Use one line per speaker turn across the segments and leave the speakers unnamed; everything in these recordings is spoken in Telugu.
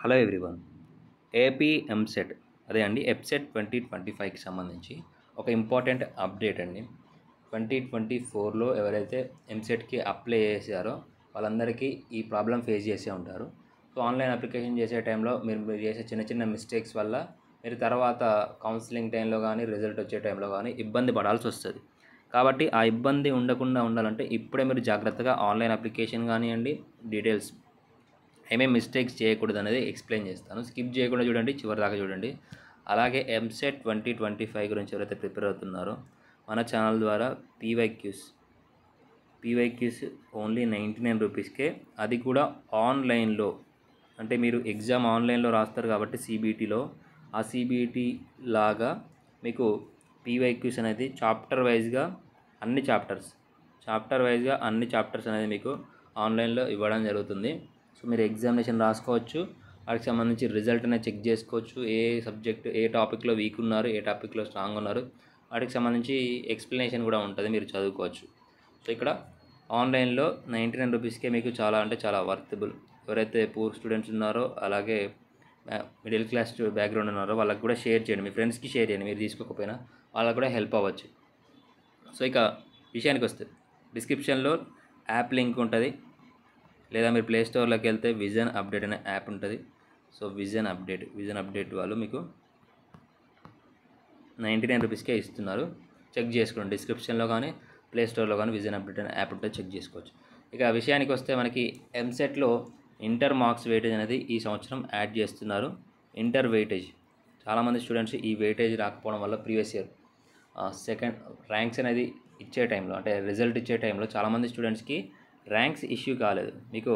Hello everyone. ఏపీ ఎంసెట్ అదే అండి ఎప్సెట్ 2025కి సంబంధించి ఒక ఇంపార్టెంట్ అప్డేట్ అండి. 2024లో ఎవరైతే ఎంసెట్కి అప్లై చేశారో వాళ్ళందరికీ ఈ ప్రాబ్లం ఫేస్ చేసే ఉంటారు. సో ఆన్లైన్ అప్లికేషన్ చేసే టైంలో మీరు చేసే చిన్న చిన్న మిస్టేక్స్ వల్ల మీరు తర్వాత కౌన్సిలింగ్ టైంలో కానీ రిజల్ట్ వచ్చే టైంలో కానీ ఇబ్బంది పడాల్సి వస్తుంది. కాబట్టి ఆ ఇబ్బంది ఉండకుండా ఉండాలంటే ఇప్పుడే మీరు జాగ్రత్తగా ఆన్లైన్ అప్లికేషన్ కానివ్వండి, డీటెయిల్స్ ఏమేమి మిస్టేక్స్ చేయకూడదు అనేది ఎక్స్ప్లెయిన్ చేస్తాను. స్కిప్ చేయకుండా చూడండి, చివరి దాకా చూడండి. అలాగే ఎంసెట్ 2025 గురించి ఎవరైతే ప్రిపేర్ అవుతున్నారో మన ఛానల్ ద్వారా పీవైక్యూస్ ఓన్లీ 99 రూపీస్కే, అది కూడా ఆన్లైన్లో. అంటే మీరు ఎగ్జామ్ ఆన్లైన్లో రాస్తారు కాబట్టి సిబిఈటీలో ఆ సిబిఈటీ లాగా మీకు పీవైక్యూస్ అనేది చాప్టర్ వైజ్గా అన్ని చాప్టర్స్ అనేది మీకు ఆన్లైన్లో ఇవ్వడం జరుగుతుంది. సో మీరు ఎగ్జామినేషన్ రాసుకోవచ్చు, వాటికి సంబంధించి రిజల్ట్ అనేది చెక్ చేసుకోవచ్చు. ఏ సబ్జెక్ట్ ఏ టాపిక్లో వీక్ ఉన్నారు, ఏ టాపిక్లో స్ట్రాంగ్ ఉన్నారు, వాటికి సంబంధించి ఎక్స్ప్లెనేషన్ కూడా ఉంటుంది, మీరు చదువుకోవచ్చు. సో ఇక్కడ ఆన్లైన్లో 99 రూపీస్కే మీకు చాలా అంటే చాలా వర్తబుల్. ఎవరైతే పూర్ స్టూడెంట్స్ ఉన్నారో అలాగే మిడిల్ క్లాస్ బ్యాక్గ్రౌండ్ ఉన్నారో వాళ్ళకి కూడా షేర్ చేయండి, మీ ఫ్రెండ్స్కి షేర్ చేయండి. మీరు తీసుకోకపోయినా వాళ్ళకు కూడా హెల్ప్ అవ్వచ్చు. సో ఇక విషయానికి వస్తే డిస్క్రిప్షన్లో యాప్ లింక్ ఉంటుంది, లేదా మీరు ప్లే స్టోర్లోకి వెళ్తే విజన్ అప్డేట్ అనే యాప్ ఉంటుంది. సో విజన్ అప్డేట్ వాళ్ళు మీకు 99 రూపీస్కే ఇస్తున్నారు. చెక్ చేసుకోండి, డిస్క్రిప్షన్లో కానీ ప్లే స్టోర్లో కానీ విజన్ అప్డేట్ అనే యాప్ ఉంటుంది, చెక్ చేసుకోవచ్చు. ఇక విషయానికి వస్తే మనకి ఎంసెట్లో ఇంటర్ మార్క్స్ వెయిటేజ్ అనేది ఈ సంవత్సరం యాడ్ చేస్తున్నారు. ఇంటర్ వెయిటేజ్ చాలామంది స్టూడెంట్స్ ఈ వెయిటేజ్ రాకపోవడం వల్ల ప్రీవియస్ ఇయర్ సెకండ్ ర్యాంక్స్ అనేది ఇచ్చే టైంలో, అంటే రిజల్ట్ ఇచ్చే టైంలో చాలామంది స్టూడెంట్స్కి ర్యాంక్స్ ఇష్యూ కాలేదు. మీకు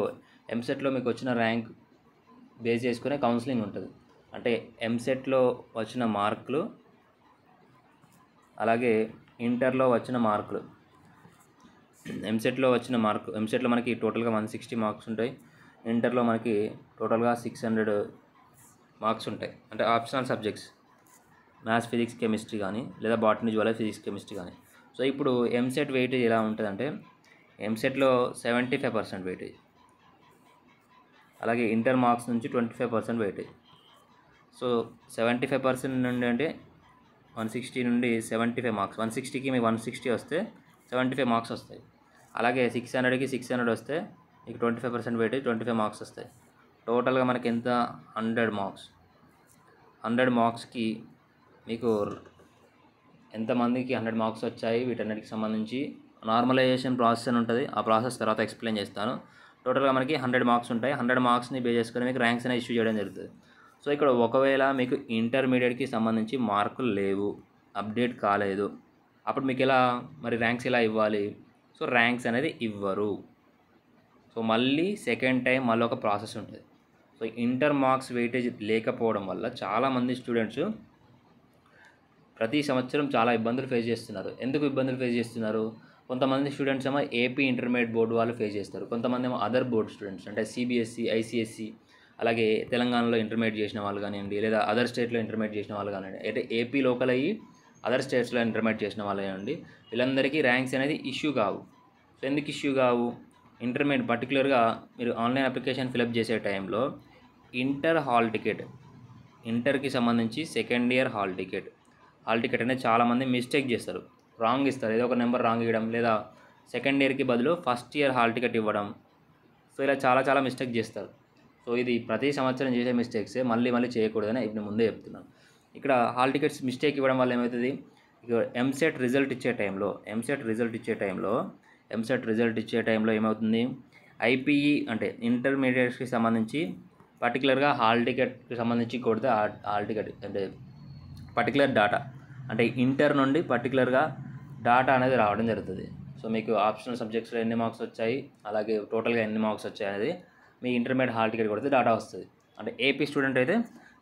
ఎంసెట్లో మీకు వచ్చిన ర్యాంక్ బేస్ చేసుకునే కౌన్సిలింగ్ ఉంటుంది. అంటే ఎంసెట్లో వచ్చిన మార్కులు అలాగే ఇంటర్లో వచ్చిన మార్కులు. ఎంసెట్లో మనకి టోటల్గా 160 మార్క్స్ ఉంటాయి, ఇంటర్లో మనకి టోటల్గా 600 మార్క్స్ ఉంటాయి. అంటే optional subjects maths, physics, chemistry కానీ, లేదా బాటనీ, జువాలజీ, ఫిజిక్స్, కెమిస్ట్రీ కానీ. సో ఇప్పుడు ఎంసెట్ వెయిటేజ్ ఎలా ఉంటుందంటే ఎంసెట్లో 75% వెయిటేజ్, అలాగే ఇంటర్ మార్క్స్ నుంచి 25% వెయిటేజ్. సో 75% నుండి అంటే 160 నుండి 75 మార్క్స్, 160కి మీకు 160 వస్తే 75 మార్క్స్ వస్తాయి. అలాగే 600కి 600 వస్తే మీకు 25% వెయిటేజ్, 25 మార్క్స్ వస్తాయి. టోటల్గా మనకి ఎంత 100 మార్క్స్. 100 మార్క్స్కి మీకు ఎంతమందికి 100 మార్క్స్ వచ్చాయి, వీటన్నిటికి సంబంధించి నార్మలైజేషన్ ప్రాసెస్ అని ఉంటుంది. ఆ ప్రాసెస్ తర్వాత ఎక్స్ప్లెయిన్ చేస్తాను. టోటల్గా మనకి 100 మార్క్స్ ఉంటాయి. 100 మార్క్స్ని బేస్ చేసుకొని మీకు ర్యాంక్స్ అనేది ఇష్యూ చేయడం జరుగుతుంది. సో ఇక్కడ ఒకవేళ మీకు ఇంటర్మీడియట్కి సంబంధించి మార్కులు లేవు, అప్డేట్ కాలేదు, అప్పుడు మీకు ఎలా మరి ర్యాంక్స్ ఎలా ఇవ్వాలి? సో ర్యాంక్స్ అనేది ఇవ్వరు. సో మళ్ళీ సెకండ్ టైం మళ్ళీ ఒక ప్రాసెస్ ఉంటుంది. సో ఇంటర్ మార్క్స్ వెయిటేజ్ లేకపోవడం వల్ల చాలామంది స్టూడెంట్స్ ప్రతి సంవత్సరం చాలా ఇబ్బందులు ఫేస్ చేస్తున్నారు. ఎందుకు ఇబ్బందులు ఫేస్ చేస్తున్నారు? కొంతమంది స్టూడెంట్స్ ఏమో ఏపీ ఇంటర్మీడియట్ బోర్డు వాళ్ళు ఫేస్ చేస్తారు, కొంతమంది ఏమో అదర్ బోర్డ్ స్టూడెంట్స్ అంటే సిబిఎస్ఈ, ఐసిఎస్సి, అలాగే తెలంగాణలో ఇంటర్మీడియట్ చేసిన వాళ్ళు కానివ్వండి, లేదా అదర్ స్టేట్లో ఇంటర్మీడియట్ చేసిన వాళ్ళు కానివ్వండి, అంటే ఏపీ లోకల్ అయ్యి అదర్ స్టేట్స్లో ఇంటర్మీడియట్ చేసిన వాళ్ళు కానివ్వండి, వీళ్ళందరికీ ర్యాంక్స్ అనేది ఇష్యూ కావు. సో ఎందుకు ఇష్యూ కావు? ఇంటర్మీడియట్ పర్టికులర్గా మీరు ఆన్లైన్ అప్లికేషన్ ఫిలప్ చేసే టైంలో ఇంటర్ హాల్ టికెట్, ఇంటర్కి సంబంధించి సెకండ్ ఇయర్ హాల్ టికెట్ అనేది చాలామంది మిస్టేక్ చేస్తారు, రాంగ్ ఇస్తారు. ఏదో ఒక నెంబర్ రాంగ్ ఇవ్వడం, లేదా సెకండ్ ఇయర్కి బదులు ఫస్ట్ ఇయర్ హాల్ టికెట్ ఇవ్వడం. సో ఇలా చాలా మిస్టేక్ చేస్తారు. సో ఇది ప్రతి సంవత్సరం చేసే మిస్టేక్సే, మళ్ళీ చేయకూడదని ఇప్పుడు ముందే చెప్తున్నాను. ఇక్కడ హాల్ టికెట్స్ మిస్టేక్ ఇవ్వడం వల్ల ఏమవుతుంది? ఇక ఎంసెట్ రిజల్ట్ ఇచ్చే టైంలో ఏమవుతుంది? ఐపీఈ అంటే ఇంటర్మీడియట్స్కి సంబంధించి పర్టికులర్గా హాల్ టికెట్కి సంబంధించి కొడితే హాల్ టికెట్ అంటే పర్టికులర్ డేటా, అంటే ఇంటర్ నుండి పర్టికులర్గా డేటా అనేది రావడం జరుగుతుంది. సో మీకు ఆప్షనల్ సబ్జెక్ట్స్లో ఎన్ని మార్క్స్ వచ్చాయి, అలాగే టోటల్గా ఎన్ని మార్క్స్ వచ్చాయి అనేది మీ ఇంటర్మీడియట్ హాల్ టికెట్ కొడితే డేటా వస్తుంది. అంటే ఏపీ స్టూడెంట్ అయితే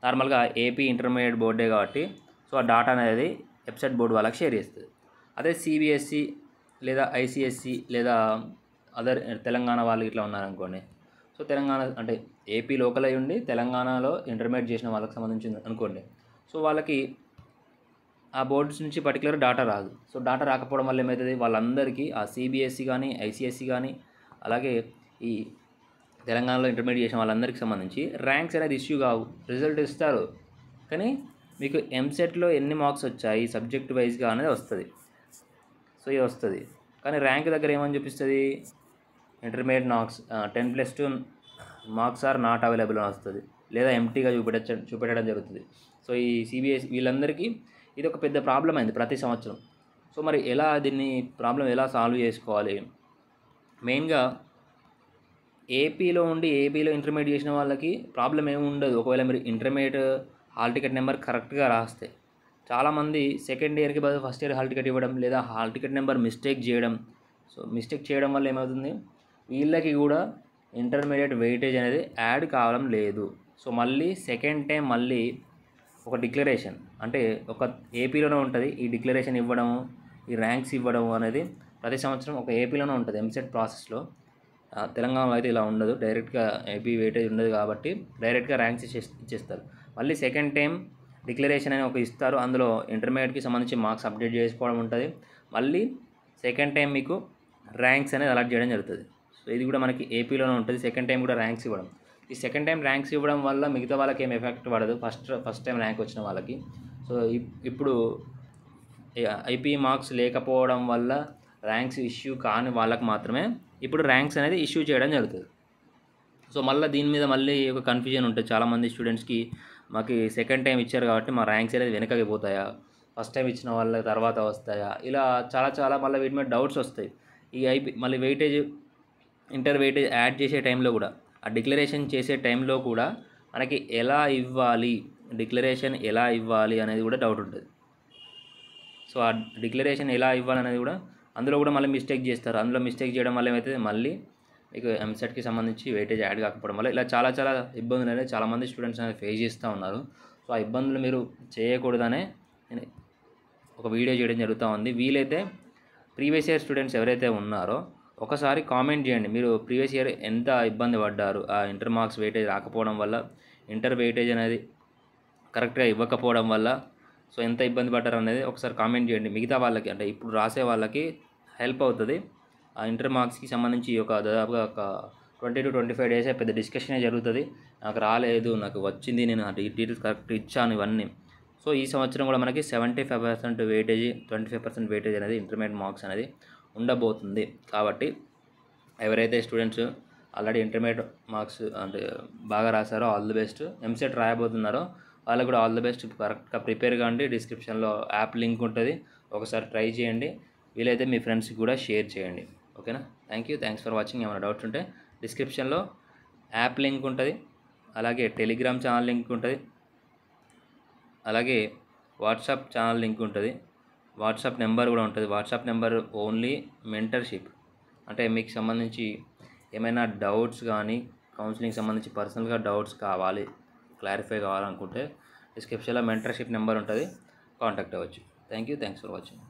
నార్మల్గా ఏపీ ఇంటర్మీడియట్ బోర్డే కాబట్టి సో ఆ డేటా అనేది వెబ్సైట్ బోర్డు వాళ్ళకి షేర్ చేస్తుంది. అదే సిబిఎస్ఈ లేదా ఐసిఎస్సి లేదా అదర్ తెలంగాణ వాళ్ళు ఇట్లా ఉన్నారనుకోండి, సో తెలంగాణ అంటే ఏపీ లోకల్ అయి ఉండి తెలంగాణలో ఇంటర్మీడియట్ చేసిన వాళ్ళకి సంబంధించింది అనుకోండి, సో వాళ్ళకి ఆ బోర్డ్స్ నుంచి పర్టికులర్ డేటా రాదు. సో డేటా రాకపోవడం వల్ల ఏమవుతుంది? వాళ్ళందరికీ ఆ సిబిఎస్ఈ కానీ, ఐసిఎస్సి కానీ, అలాగే ఈ తెలంగాణలో ఇంటర్మీడియట్ చేసిన వాళ్ళందరికీ సంబంధించి ర్యాంక్స్ అనేది ఇష్యూ కావు. రిజల్ట్ ఇస్తారు, కానీ మీకు ఎంసెట్లో ఎన్ని మార్క్స్ వచ్చాయి సబ్జెక్ట్ వైజ్గా అనేది వస్తుంది. సో ఇది వస్తుంది, కానీ ర్యాంక్ దగ్గర ఏమని చూపిస్తుంది, intermediate marks 10+2 marks are not available అని వస్తుంది, లేదా ఎంటీగా చూపెట్టడం జరుగుతుంది. సో ఈ సిబిఎస్ఈ వీళ్ళందరికీ ఇది ఒక పెద్ద ప్రాబ్లం అయింది ప్రతి సంవత్సరం. సో మరి దీన్ని ప్రాబ్లం ఎలా సాల్వ్ చేసుకోవాలి? మెయిన్గా ఏపీలో ఇంటర్మీడియట్ చేసిన వాళ్ళకి ప్రాబ్లం ఏమి ఉండదు. ఒకవేళ మీరు ఇంటర్మీడియట్ హాల్ టికెట్ నెంబర్ కరెక్ట్గా రాస్తే. చాలామంది సెకండ్ ఇయర్కి బదులు ఫస్ట్ ఇయర్ హాల్ టికెట్ ఇవ్వడం, లేదా హాల్ టికెట్ నెంబర్ మిస్టేక్ చేయడం. సో మిస్టేక్ చేయడం వల్ల ఏమవుతుంది, వీళ్ళకి కూడా ఇంటర్మీడియట్ వెయిటేజ్ అనేది యాడ్ కావడం లేదు. సో మళ్ళీ సెకండ్ టైం మళ్ళీ ఒక డిక్లరేషన్, అంటే ఒక ఏపీలోనే ఉంటుంది ఈ డిక్లరేషన్ ఇవ్వడము, ఈ ర్యాంక్స్ ఇవ్వడం అనేది ప్రతి సంవత్సరం ఒక ఏపీలోనే ఉంటుంది ఎంసెట్ ప్రాసెస్లో. తెలంగాణలో అయితే ఇలా ఉండదు, డైరెక్ట్గా ఏపీ వెయిటేజ్ ఉండదు కాబట్టి డైరెక్ట్గా ర్యాంక్స్ ఇచ్చేస్తారు. మళ్ళీ సెకండ్ టైం డిక్లరేషన్ అని ఒక ఇస్తారు, అందులో ఇంటర్మీడియట్కి సంబంధించి మార్క్స్ అప్డేట్ చేసుకోవడం ఉంటుంది. మళ్ళీ సెకండ్ టైం మీకు ర్యాంక్స్ అనేది అలాట్ చేయడం జరుగుతుంది. సో ఇది కూడా మనకి ఏపీలోనే ఉంటుంది, సెకండ్ టైం కూడా ర్యాంక్స్ ఇవ్వడం. ఈ సెకండ్ టైం ర్యాంక్స్ ఇవ్వడం వల్ల మిగతా వాళ్ళకి ఏం ఎఫెక్ట్ పడదు, ఫస్ట్ టైం ర్యాంక్ వచ్చిన వాళ్ళకి. సో ఇప్పుడు ఐపీ మార్క్స్ లేకపోవడం వల్ల ర్యాంక్స్ ఇష్యూ కాని వాళ్ళకి మాత్రమే ఇప్పుడు ర్యాంక్స్ అనేది ఇష్యూ చేయడం జరుగుతుంది. సో మళ్ళీ దీని మీద మళ్ళీ ఒక కన్ఫ్యూజన్ ఉంటుంది చాలామంది స్టూడెంట్స్కి, మాకు సెకండ్ టైం ఇచ్చారు కాబట్టి మా ర్యాంక్స్ అనేది వెనకకి పోతాయా, ఫస్ట్ టైం ఇచ్చిన వాళ్ళ తర్వాత వస్తాయా, ఇలా చాలా మళ్ళీ వీటి మీద డౌట్స్ వస్తాయి. ఈ ఐపీ మళ్ళీ వెయిటేజ్ ఇంటర్ వెయిటేజ్ యాడ్ చేసే టైంలో కూడా, ఆ డిక్లరేషన్ చేసే టైంలో కూడా మనకి డిక్లరేషన్ ఎలా ఇవ్వాలి అనేది కూడా డౌట్ ఉంటుంది. సో ఆ డిక్లరేషన్ ఎలా ఇవ్వాలి అనేది కూడా అందులో కూడా మళ్ళీ మిస్టేక్ చేస్తారు. అందులో మిస్టేక్ చేయడం వల్ల ఏమవుతుంది, మళ్ళీ మీకు ఎంసెట్కి సంబంధించి వెయిటేజ్ యాడ్ కాకపోవడం వల్ల ఇలా చాలా ఇబ్బందులు అనేది చాలామంది స్టూడెంట్స్ అనేది ఫేస్ చేస్తూ ఉన్నారు. సో ఆ ఇబ్బందులు మీరు చేయకూడదనే నేను ఒక వీడియో చేయడం జరుగుతూ ఉంది. వీలైతే ప్రీవియస్ ఇయర్ స్టూడెంట్స్ ఎవరైతే ఉన్నారో ఒకసారి కామెంట్ చేయండి, మీరు ప్రీవియస్ ఇయర్ ఎంత ఇబ్బంది పడ్డారు ఆ ఇంటర్ మార్క్స్ వెయిటేజ్ రాకపోవడం వల్ల, ఇంటర్ వెయిటేజ్ అనేది కరెక్ట్గా ఇవ్వకపోవడం వల్ల. సో ఎంత ఇబ్బంది పడ్డారు అనేది ఒకసారి కామెంట్ చేయండి. మిగతా వాళ్ళకి, అంటే ఇప్పుడు రాసే వాళ్ళకి హెల్ప్ అవుతుంది. ఆ ఇంటర్ మార్క్స్కి సంబంధించి దాదాపుగా ఒక 20 to 25 డేసే పెద్ద డిస్కషనే జరుగుతుంది. నాకు రాలేదు, నాకు వచ్చింది, నేను ఆ డీటెయిల్స్ కరెక్ట్ ఇచ్చాను ఇవన్నీ. సో ఈ సంవత్సరం కూడా మనకి 75% వెయిటేజ్, 25% వెయిటేజ్ అనేది ఇంటర్మీడియట్ మార్క్స్ అనేది ఉండబోతుంది. కాబట్టి ఎవరైతే స్టూడెంట్స్ ఆల్రెడీ ఇంటర్మీడియట్ మార్క్స్ అంటే బాగా రాశారో ఆల్ ది బెస్ట్, ఎంసెట్ రాయబోతున్నారో వాళ్ళకు కూడా ఆల్ ది బెస్ట్. కరెక్ట్గా ప్రిపేర్ కాండి. డిస్క్రిప్షన్లో యాప్ లింక్ ఉంటుంది, ఒకసారి ట్రై చేయండి. వీలైతే మీ ఫ్రెండ్స్కి కూడా షేర్ చేయండి. ఓకేనా? Thanks for watching. ఏమైనా డౌట్స్ ఉంటే డిస్క్రిప్షన్లో యాప్ లింక్ ఉంటుంది, అలాగే టెలిగ్రామ్ ఛానల్ లింక్ ఉంటుంది, అలాగే వాట్సాప్ ఛానల్ లింక్ ఉంటుంది, వాట్సాప్ నెంబర్ కూడా ఉంటుంది. వాట్సాప్ నెంబర్ ఓన్లీ మెంటర్షిప్, అంటే మీకు సంబంధించి ఏమైనా డౌట్స్ కానీ కౌన్సిలింగ్ సంబంధించి పర్సనల్గా డౌట్స్ కావాలి, క్లారిఫై కావాలనుకుంటే డిస్క్రిప్షన్లో మెంటర్షిప్ నెంబర్ ఉంటుంది, కాంటాక్ట్ అవ్వచ్చు. Thanks for watching.